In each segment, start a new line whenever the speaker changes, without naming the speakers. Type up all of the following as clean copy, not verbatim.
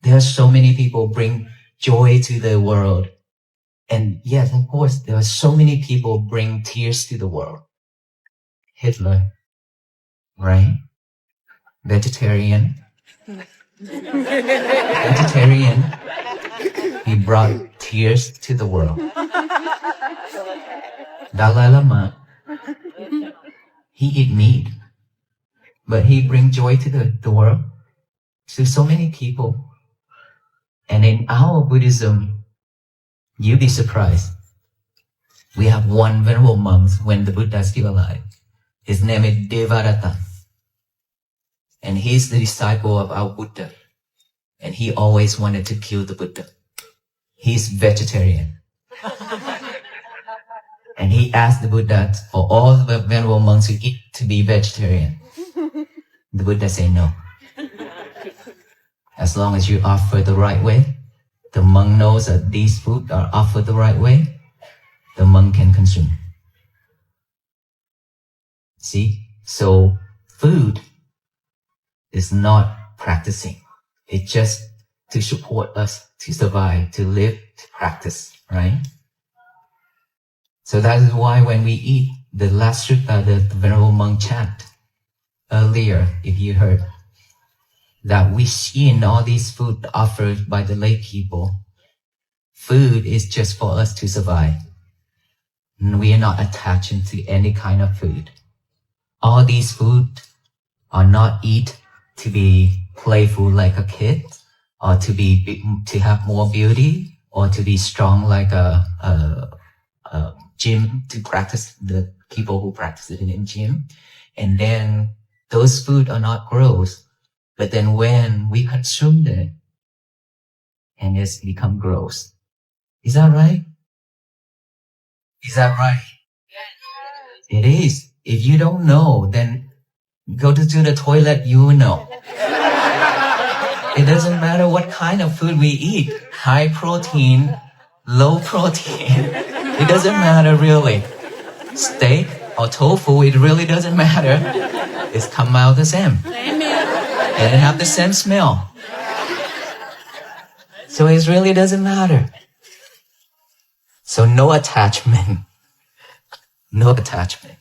There are so many people bring joy to the world. And yes, of course, there are so many people bring tears to the world. Hitler, right? Vegetarian. Vegetarian. He brought tears to the world. Dalai Lama, he eat meat, but he bring joy to the world, to so many people. And in our Buddhism, you'd be surprised. We have one venerable monk when the Buddha is still alive. His name is Devadatta. And he's the disciple of our Buddha. And he always wanted to kill the Buddha. He's vegetarian. And he asked the Buddha for all the venerable monks who eat to be vegetarian. The Buddha said no. As long as you offer the right way, the monk knows that these foods are offered the right way, the monk can consume. See? So food is not practicing. It's just to support us to survive, to live, to practice, right? So that is why when we eat, the last sutta, the venerable monk chant earlier, if you heard, that we see in all these food offered by the lay people, food is just for us to survive. And we are not attaching to any kind of food. All these food are not eat to be playful like a kid, or to have more beauty, or to be strong like a gym, to practice the people who practice it in gym. And then those food are not gross, but then when we consume them, and it's become gross. Is that right? Is that right? It is. If you don't know, then go to the toilet, you will know. It doesn't matter what kind of food we eat. High protein, low protein. It doesn't matter really. Steak or tofu, it really doesn't matter. It's come out the same. And it have the same smell. So it really doesn't matter. So no attachment. No attachment.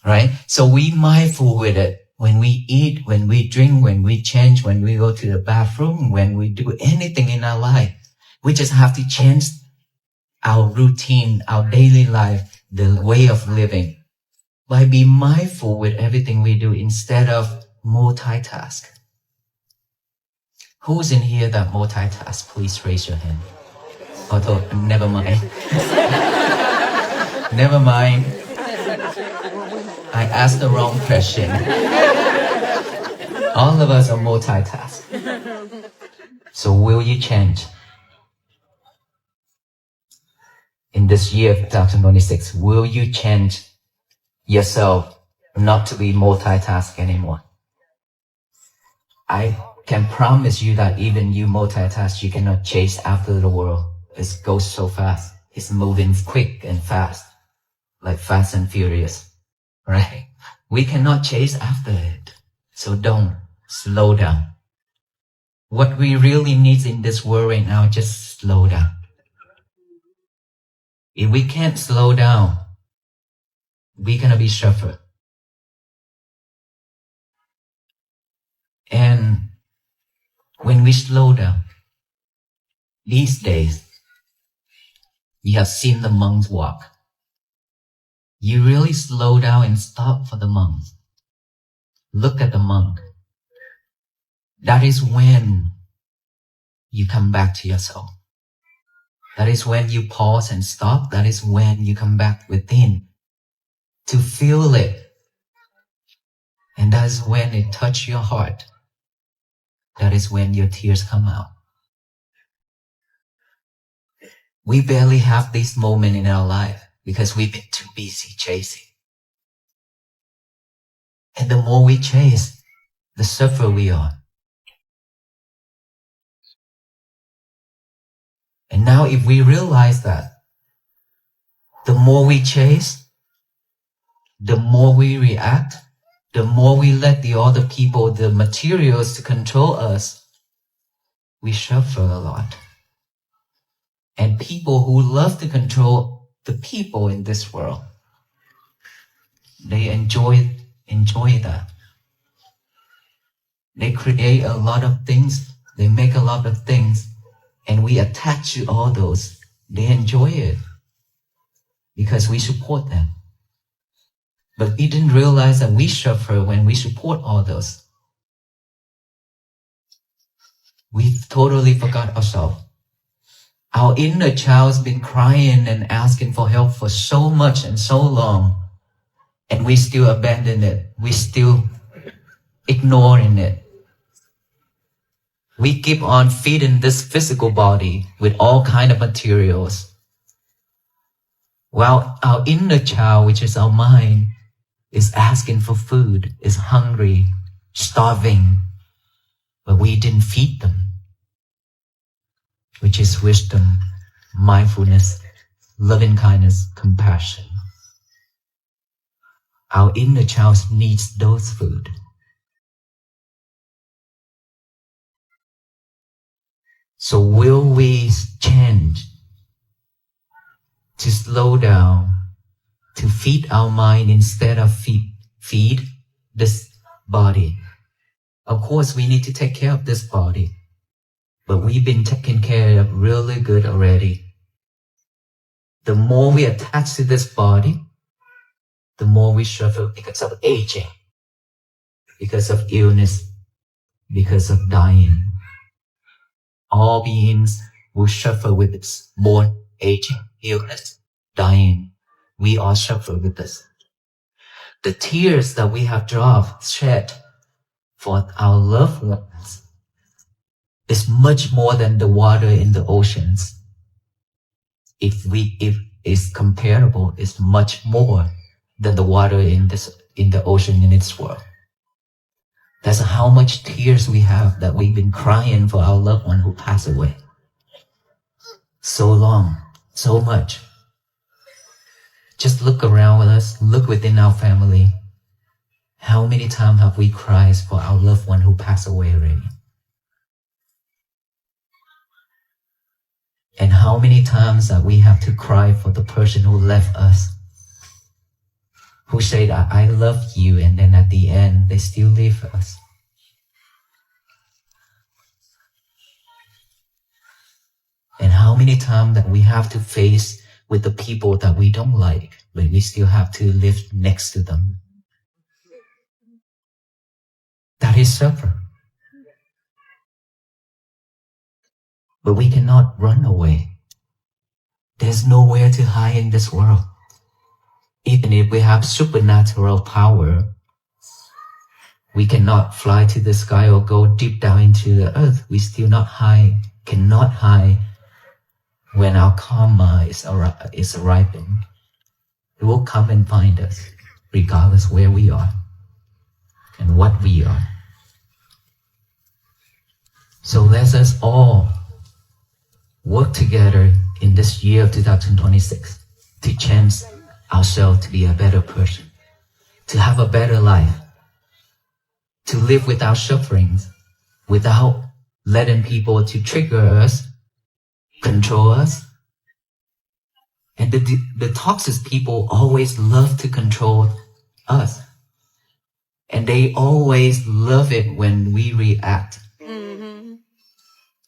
Right? So we mindful with it. When we eat, when we drink, when we change, when we go to the bathroom, when we do anything in our life, we just have to change our routine, our daily life, the way of living, by being mindful with everything we do instead of multitask. Who's in here that multitask? Please raise your hand. Although, never mind. Never mind. I asked the wrong question. All of us are multitask. So will you change? In this year of 2026, will you change yourself not to be multitask anymore? I can promise you that even you multitask, you cannot chase after the world. It goes so fast. It's moving quick and fast, like Fast and Furious, right? We cannot chase after it. So don't slow down. What we really need in this world right now, just slow down. If we can't slow down, we're gonna be suffer. And when we slow down, these days, you have seen the monks walk. You really slow down and stop for the monks. Look at the monk. That is when you come back to yourself. That is when you pause and stop. That is when you come back within to feel it. And that is when it touches your heart. That is when your tears come out. We barely have this moment in our life because we've been too busy chasing. And the more we chase, the suffer we are. And now if we realize that, the more we chase, the more we react, the more we let the other people, the materials to control us, we suffer a lot. And people who love to control the people in this world, they enjoy that. They create a lot of things, they make a lot of things, and we attach to all those. They enjoy it because we support them. But we didn't realize that we suffer when we support all those. We totally forgot ourselves. Our inner child's been crying and asking for help for so much and so long, and we still abandon it. We still ignoring it. We keep on feeding this physical body with all kind of materials, while our inner child, which is our mind, is asking for food, is hungry, starving, but we didn't feed them, which is wisdom, mindfulness, loving kindness, compassion. Our inner child needs those food. So will we change to slow down, to feed our mind instead of feed this body? Of course, we need to take care of this body, but we've been taken care of really good already. The more we attach to this body, the more we suffer because of aging, because of illness, because of dying. All beings will suffer with this, born, aging, illness, dying. We all suffer with this. The tears that we have shed for our loved ones is much more than the water in the oceans. If it's comparable, it's much more than the water in the ocean in its world. That's how much tears we have that we've been crying for our loved one who passed away. So long, so much. Just look around with us, look within our family. How many times have we cried for our loved one who passed away already? And how many times that we have to cry for the person who left us, who said, I love you, and then at the end, they still leave us. And how many times that we have to face with the people that we don't like, but we still have to live next to them. That is suffer. But we cannot run away. There's nowhere to hide in this world. Even if we have supernatural power, we cannot fly to the sky or go deep down into the earth. We still cannot hide when our karma is ripened. It will come and find us, regardless where we are and what we are. So let us all work together in this year of 2026 to change ourselves to be a better person, to have a better life, to live without sufferings, without letting people to trigger us, control us. And the toxic people always love to control us. And they always love it when we react. Mm-hmm.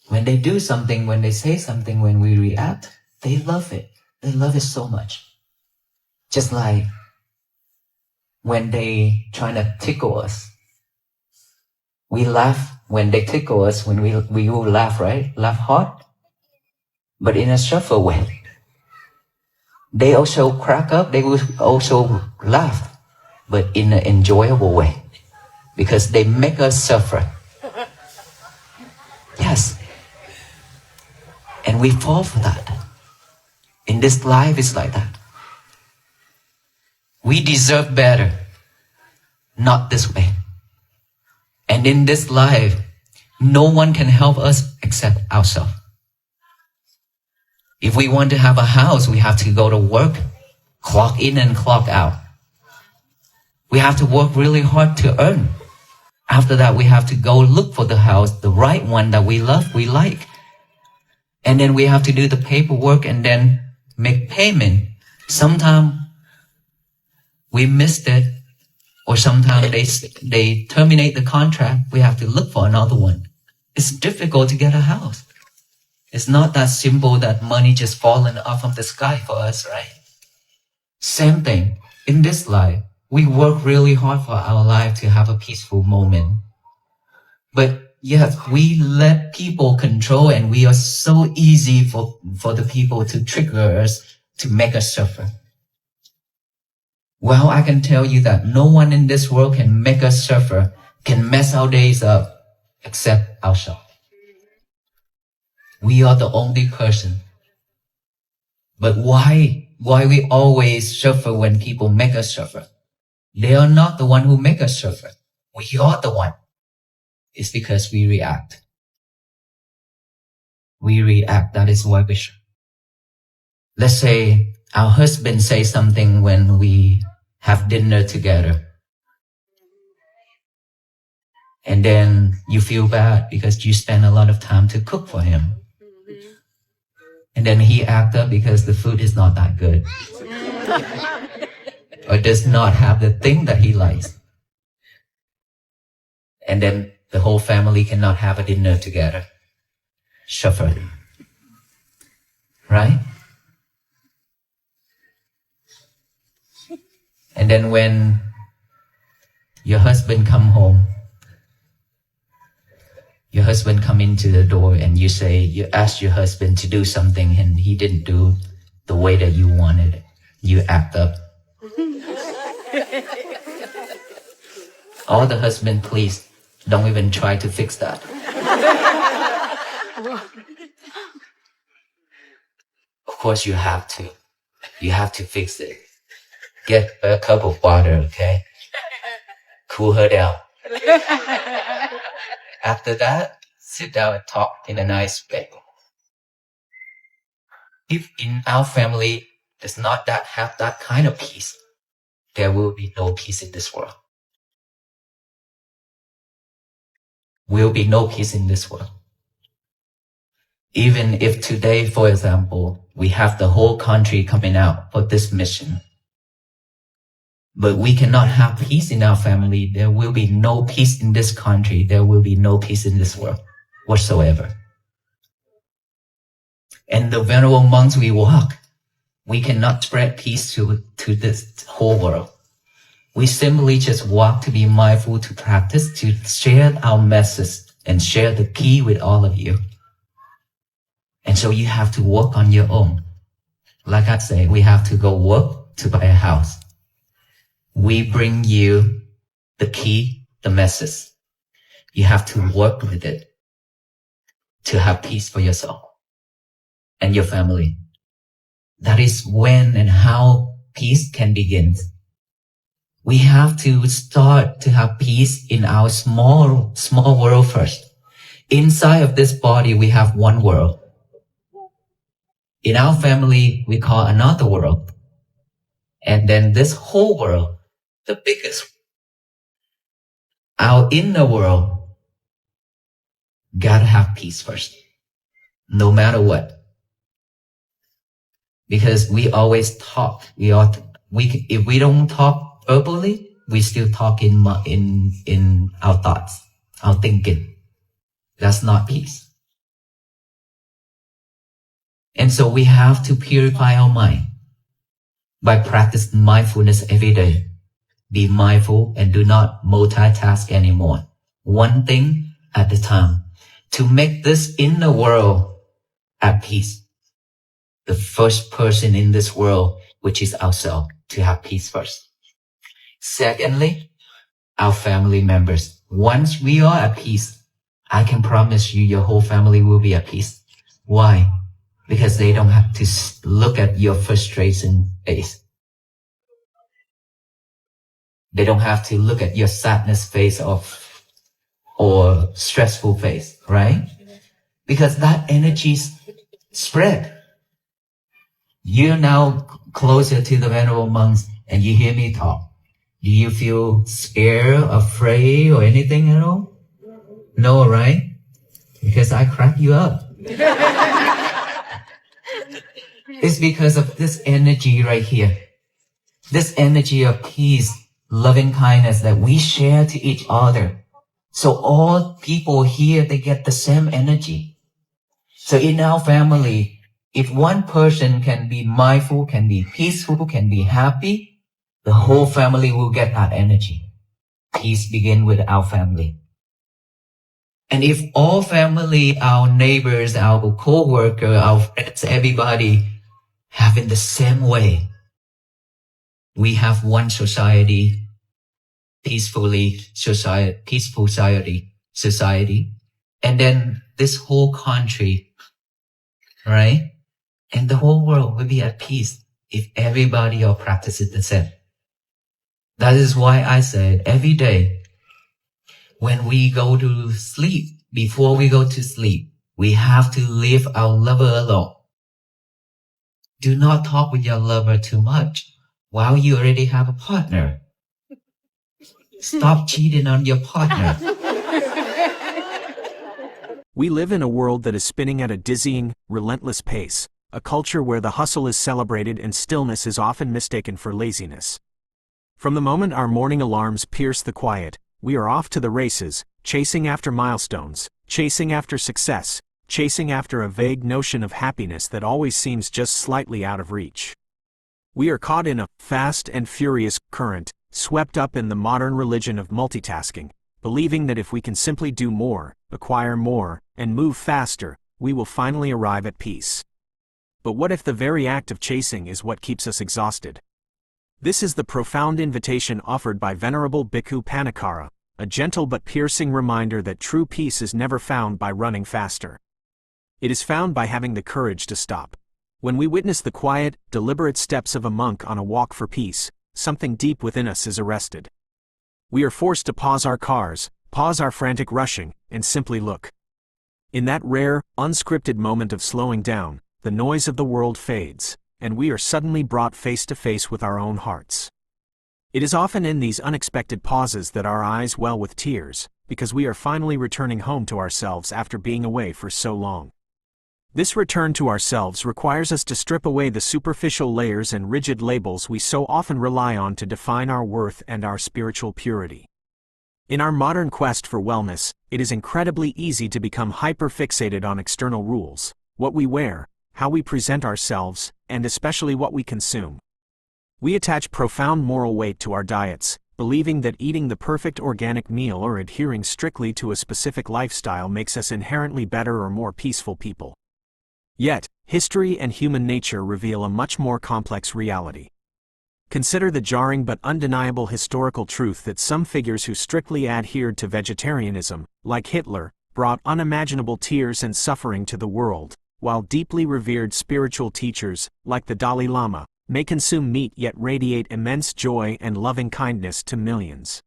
When they do something, when they say something, when we react, they love it. They love it so much. Just like when they trying to tickle us. We laugh when they tickle us, when we will laugh, right? Laugh hard. But in a suffer way. They also crack up, they will also laugh, but in an enjoyable way. Because they make us suffer. Yes. And we fall for that. In this life, it's like that. We deserve better. Not this way. And in this life, no one can help us except ourselves. If we want to have a house, we have to go to work, clock in and clock out. We have to work really hard to earn. After that, we have to go look for the house, the right one that we love, we like. And then we have to do the paperwork and then make payment. Sometimes we missed it, or sometimes they terminate the contract. We have to look for another one. It's difficult to get a house. It's not that simple that money just falling off from the sky for us, right? Same thing. In this life, we work really hard for our life to have a peaceful moment. But yes, we let people control, and we are so easy for the people to trigger us, to make us suffer. Well, I can tell you that no one in this world can make us suffer, can mess our days up, except ourselves. We are the only person. But why we always suffer when people make us suffer? They are not the one who make us suffer. We are the one. It's because we react. We react. That is why we suffer. Let's say our husband says something when we have dinner together. And then you feel bad because you spend a lot of time to cook for him. And then he acts up because the food is not that good. Or does not have the thing that he likes. And then the whole family cannot have a dinner together. Suffer. Right? And then when your husband come home, your husband come into the door and you ask your husband to do something and he didn't do the way that you wanted it. You act up. All the husband, please don't even try to fix that. Of course you have to. You have to fix it. Get a cup of water, okay? Cool her down. After that, sit down and talk in a nice way. If in our family does not have that kind of peace, there will be no peace in this world. Will be no peace in this world. Even if today, for example, we have the whole country coming out for this mission, but we cannot have peace in our family, there will be no peace in this country, there will be no peace in this world whatsoever. And the venerable monks we walk, we cannot spread peace to this whole world. We simply just walk to be mindful, to practice, to share our message and share the key with all of you. And so you have to work on your own. Like I say, we have to go work to buy a house. We bring you the key, the message. You have to work with it to have peace for yourself and your family. That is when and how peace can begin. We have to start to have peace in our small world first. Inside of this body, we have one world. In our family, we call another world. And then this whole world, the biggest, our inner world, gotta have peace first, no matter what. Because we always talk. If we don't talk verbally, we still talk in our thoughts, our thinking. That's not peace. And so we have to purify our mind by practicing mindfulness every day. Be mindful and do not multitask anymore. One thing at a time to make this inner world at peace. The first person in this world, which is ourselves, to have peace first. Secondly, our family members. Once we are at peace, I can promise you your whole family will be at peace. Why? Because they don't have to look at your frustration face. They don't have to look at your sadness face or stressful face, right? Because that energy spread. You're now closer to the venerable monks and you hear me talk. Do you feel scared, afraid, or anything at all? No, right? Because I crack you up. It's because of this energy right here. This energy of peace, loving kindness that we share to each other. So all people here, they get the same energy. So in our family, if one person can be mindful, can be peaceful, can be happy, the whole family will get that energy. Peace begins with our family. And if all family, our neighbors, our co-worker, our friends, everybody have in the same way, we have one society, peaceful society. And then this whole country, right? And the whole world will be at peace if everybody all practices the same. That is why I said every day, when we go to sleep, before we go to sleep, we have to leave our lover alone. Do not talk with your lover too much while you already have a partner. Stop cheating on your partner.
We live in a world that is spinning at a dizzying, relentless pace, a culture where the hustle is celebrated and stillness is often mistaken for laziness. From the moment our morning alarms pierce the quiet, we are off to the races, chasing after milestones, chasing after success, chasing after a vague notion of happiness that always seems just slightly out of reach. We are caught in a fast and furious current, swept up in the modern religion of multitasking, believing that if we can simply do more, acquire more, and move faster, we will finally arrive at peace. But what if the very act of chasing is what keeps us exhausted? This is the profound invitation offered by Venerable Bhikkhu Panikkara, a gentle but piercing reminder that true peace is never found by running faster. It is found by having the courage to stop. When we witness the quiet, deliberate steps of a monk on a walk for peace, something deep within us is arrested. We are forced to pause our cars, pause our frantic rushing, and simply look. In that rare, unscripted moment of slowing down, the noise of the world fades, and we are suddenly brought face to face with our own hearts. It is often in these unexpected pauses that our eyes well with tears, because we are finally returning home to ourselves after being away for so long. This return to ourselves requires us to strip away the superficial layers and rigid labels we so often rely on to define our worth and our spiritual purity. In our modern quest for wellness, it is incredibly easy to become hyper-fixated on external rules, what we wear, how we present ourselves, and especially what we consume. We attach profound moral weight to our diets, believing that eating the perfect organic meal or adhering strictly to a specific lifestyle makes us inherently better or more peaceful people. Yet, history and human nature reveal a much more complex reality. Consider the jarring but undeniable historical truth that some figures who strictly adhered to vegetarianism, like Hitler, brought unimaginable tears and suffering to the world, while deeply revered spiritual teachers, like the Dalai Lama, may consume meat yet radiate immense joy and loving kindness to millions.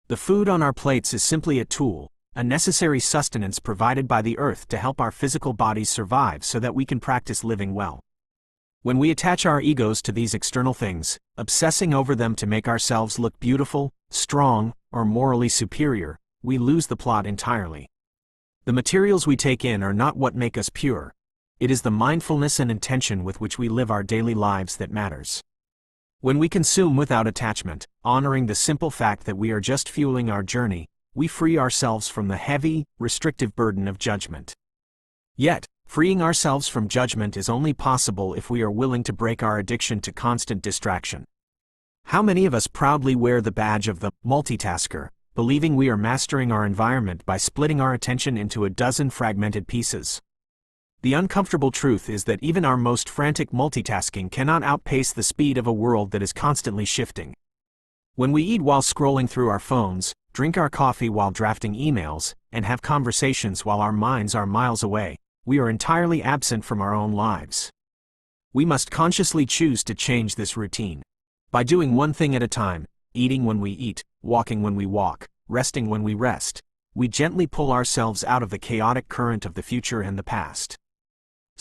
The food on our plates is simply a tool, a necessary sustenance provided by the earth to help our physical bodies survive so that we can practice living well. When we attach our egos to these external things, obsessing over them to make ourselves look beautiful, strong, or morally superior, we lose the plot entirely. The materials we take in are not what make us pure. It is the mindfulness and intention with which we live our daily lives that matters. When we consume without attachment, honoring the simple fact that we are just fueling our journey, we free ourselves from the heavy, restrictive burden of judgment. Yet, freeing ourselves from judgment is only possible if we are willing to break our addiction to constant distraction. How many of us proudly wear the badge of the multitasker, believing we are mastering our environment by splitting our attention into a dozen fragmented pieces? The uncomfortable truth is that even our most frantic multitasking cannot outpace the speed of a world that is constantly shifting. When we eat while scrolling through our phones, drink our coffee while drafting emails, and have conversations while our minds are miles away, we are entirely absent from our own lives. We must consciously choose to change this routine. By doing one thing at a time, eating when we eat, walking when we walk, resting when we rest, we gently pull ourselves out of the chaotic current of the future and the past.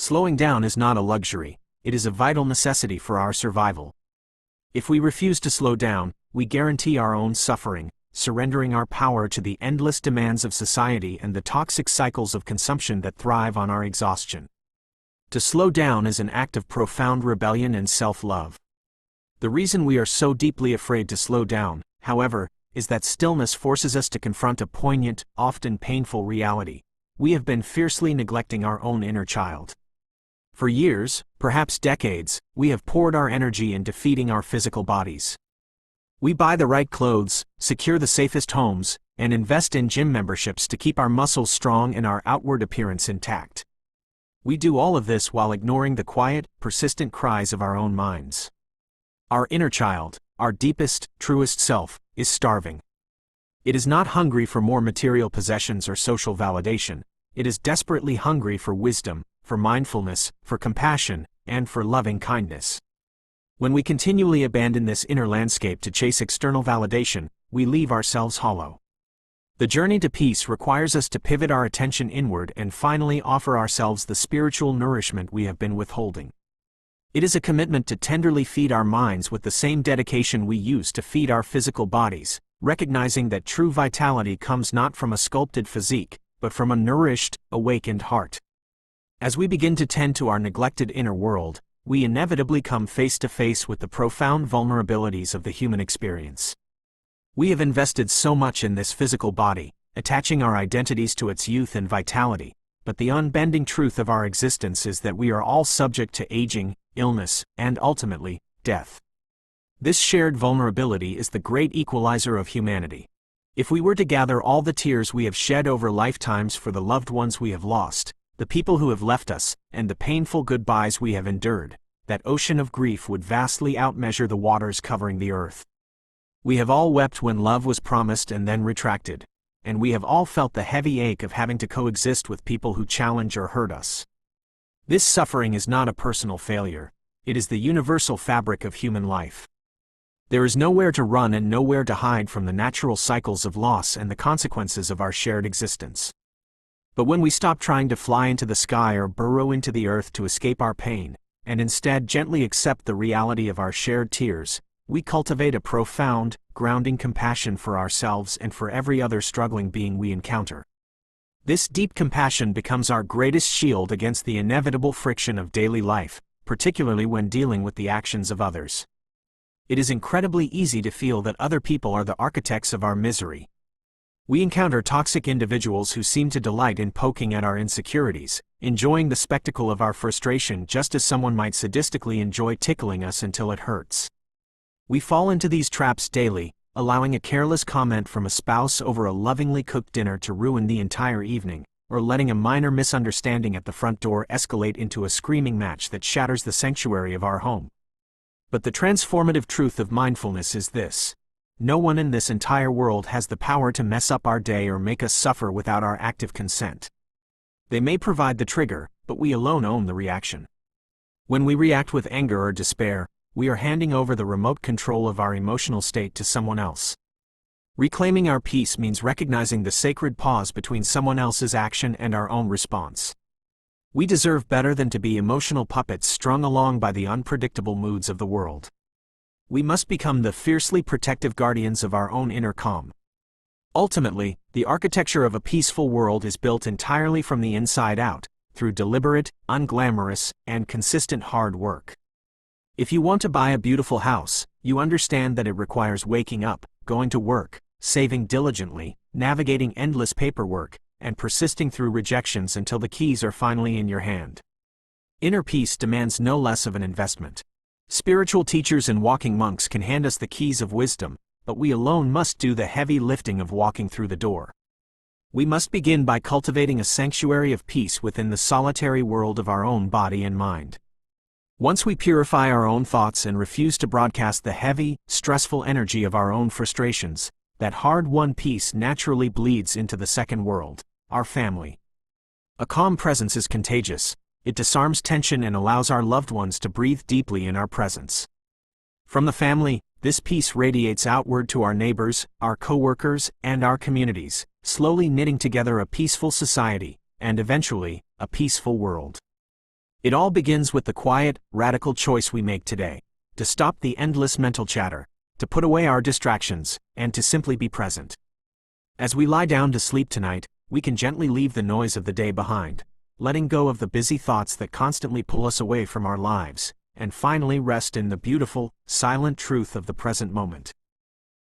Slowing down is not a luxury, it is a vital necessity for our survival. If we refuse to slow down, we guarantee our own suffering, surrendering our power to the endless demands of society and the toxic cycles of consumption that thrive on our exhaustion. To slow down is an act of profound rebellion and self-love. The reason we are so deeply afraid to slow down, however, is that stillness forces us to confront a poignant, often painful reality. We have been fiercely neglecting our own inner child. For years, perhaps decades, we have poured our energy into feeding our physical bodies. We buy the right clothes, secure the safest homes, and invest in gym memberships to keep our muscles strong and our outward appearance intact. We do all of this while ignoring the quiet, persistent cries of our own minds. Our inner child, our deepest, truest self, is starving. It is not hungry for more material possessions or social validation. It is desperately hungry for wisdom, for mindfulness, for compassion, and for loving kindness. When we continually abandon this inner landscape to chase external validation, we leave ourselves hollow. The journey to peace requires us to pivot our attention inward and finally offer ourselves the spiritual nourishment we have been withholding. It is a commitment to tenderly feed our minds with the same dedication we use to feed our physical bodies, recognizing that true vitality comes not from a sculpted physique, but from a nourished, awakened heart. As we begin to tend to our neglected inner world, we inevitably come face to face with the profound vulnerabilities of the human experience. We have invested so much in this physical body, attaching our identities to its youth and vitality, but the unbending truth of our existence is that we are all subject to aging, illness, and ultimately, death. This shared vulnerability is the great equalizer of humanity. If we were to gather all the tears we have shed over lifetimes for the loved ones we have lost, the people who have left us, and the painful goodbyes we have endured, that ocean of grief would vastly outmeasure the waters covering the earth. We have all wept when love was promised and then retracted, and we have all felt the heavy ache of having to coexist with people who challenge or hurt us. This suffering is not a personal failure, it is the universal fabric of human life. There is nowhere to run and nowhere to hide from the natural cycles of loss and the consequences of our shared existence. But when we stop trying to fly into the sky or burrow into the earth to escape our pain, and instead gently accept the reality of our shared tears, we cultivate a profound, grounding compassion for ourselves and for every other struggling being we encounter. This deep compassion becomes our greatest shield against the inevitable friction of daily life, particularly when dealing with the actions of others. It is incredibly easy to feel that other people are the architects of our misery. We encounter toxic individuals who seem to delight in poking at our insecurities, enjoying the spectacle of our frustration just as someone might sadistically enjoy tickling us until it hurts. We fall into these traps daily, allowing a careless comment from a spouse over a lovingly cooked dinner to ruin the entire evening, or letting a minor misunderstanding at the front door escalate into a screaming match that shatters the sanctuary of our home. But the transformative truth of mindfulness is this: no one in this entire world has the power to mess up our day or make us suffer without our active consent. They may provide the trigger, but we alone own the reaction. When we react with anger or despair, we are handing over the remote control of our emotional state to someone else. Reclaiming our peace means recognizing the sacred pause between someone else's action and our own response. We deserve better than to be emotional puppets strung along by the unpredictable moods of the world. We must become the fiercely protective guardians of our own inner calm. Ultimately, the architecture of a peaceful world is built entirely from the inside out, through deliberate, unglamorous, and consistent hard work. If you want to buy a beautiful house, you understand that it requires waking up, going to work, saving diligently, navigating endless paperwork, and persisting through rejections until the keys are finally in your hand. Inner peace demands no less of an investment. Spiritual teachers and walking monks can hand us the keys of wisdom, but we alone must do the heavy lifting of walking through the door. We must begin by cultivating a sanctuary of peace within the solitary world of our own body and mind. Once we purify our own thoughts and refuse to broadcast the heavy, stressful energy of our own frustrations, that hard-won peace naturally bleeds into the second world, our family. A calm presence is contagious. It disarms tension and allows our loved ones to breathe deeply in our presence. From the family, this peace radiates outward to our neighbors, our co-workers, and our communities, slowly knitting together a peaceful society, and eventually, a peaceful world. It all begins with the quiet, radical choice we make today: to stop the endless mental chatter, to put away our distractions, and to simply be present. As we lie down to sleep tonight, we can gently leave the noise of the day behind, letting go of the busy thoughts that constantly pull us away from our lives, and finally rest in the beautiful, silent truth of the present moment.